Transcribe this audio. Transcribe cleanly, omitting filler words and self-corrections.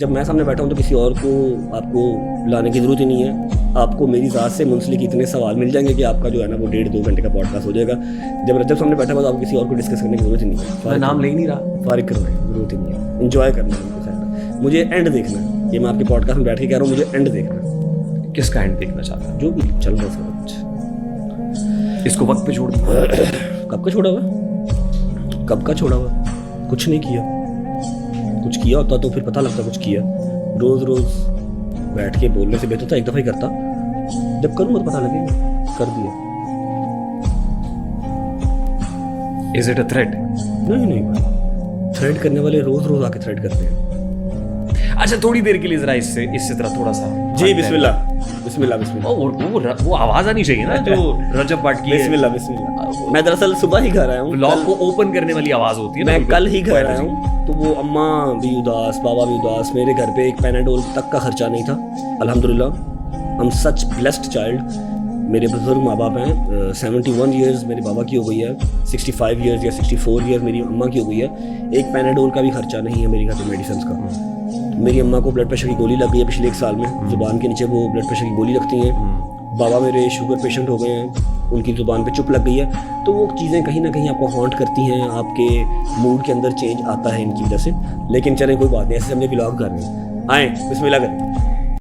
जब मैं सामने बैठा हूँ तो किसी और को आपको लाने की ज़रूरत ही नहीं है। आपको मेरी ज़ात से मुंसलिक इतने सवाल मिल जाएंगे कि आपका जो है ना वो 1.5-2 घंटे का पॉडकास्ट हो जाएगा। जब रजब सामने बैठा हुआ तो आपको किसी और को डिस्कस करने की ज़रूरत ही नहीं है। मैं नाम ले ही नहीं रहा। फारिग करना है, ज़रूरत ही नहीं है। इन्जॉय करना है उनको सारा। मुझे एंड देखना है। ये मैं आपके पॉडकास्ट में बैठ के कह रहा हूँ, मुझे एंड देखना है। किसका एंड देखना चाहता है? जो भी चल रहा है सारा कुछ। इसको वक्त पे छोड़ दो। कब का छोड़ा हुआ? कब का छोड़ा हुआ? कुछ नहीं किया। कुछ किया होता तो फिर पता लगता कुछ किया। रोज रोज बैठ के बोलने से बेहतर था एक दफा ही करता। जब करूँगा तो पता लगेगा। कर दिया। Is it a threat? नहीं भाई, थ्रेड करने वाले रोज रोज आके थ्रेड करते हैं। अच्छा, थोड़ी देर के लिए जरा इससे तरह थोड़ा सा जी बिस्मिल्लाह बिस्मिल्लाह बिस्मिल्लाह। वो आवाज आनी चाहिए ना जो रजब पाठ की है। बिस्मिल्लाह बिस्मिल्लाह। मैं दरअसल सुबह ही घर आया हूँ। ब्लॉग को ओपन करने वाली आवाज होती है ना। मैं कल ही घर आया हूँ तो वो अम्मा भी उदास, बाबा भी उदास। मेरे घर पे एक पैनाडोल तक का खर्चा नहीं था। अल्हम्दुलिल्लाह, I am such blessed child. मेरे बुजुर्ग माँ बाप हैं। 71 ईयर्स मेरे बाबा की हो गई है, 65 ईयर्स या 64 ईयर्स मेरी अम्मा की हो गई है। एक पैनाडोल का भी खर्चा नहीं है मेरे घर पे मेडिसिन का। मेरी अम्मा को ब्लड प्रेशर की गोली लग गई है पिछले 1 साल में। ज़ुबान के नीचे वो ब्लड प्रेशर की गोली लगती हैं। बाबा मेरे शुगर पेशेंट हो गए हैं, उनकी ज़ुबान पे चुप लग गई है। तो वो चीज़ें कहीं ना कहीं आपको हॉन्ट करती हैं, आपके मूड के अंदर चेंज आता है इनकी वजह से। लेकिन चलें कोई बात नहीं, ऐसे हमने ब्लॉग कर रहे हैं। आएँ बिस्मिल्लाह करें।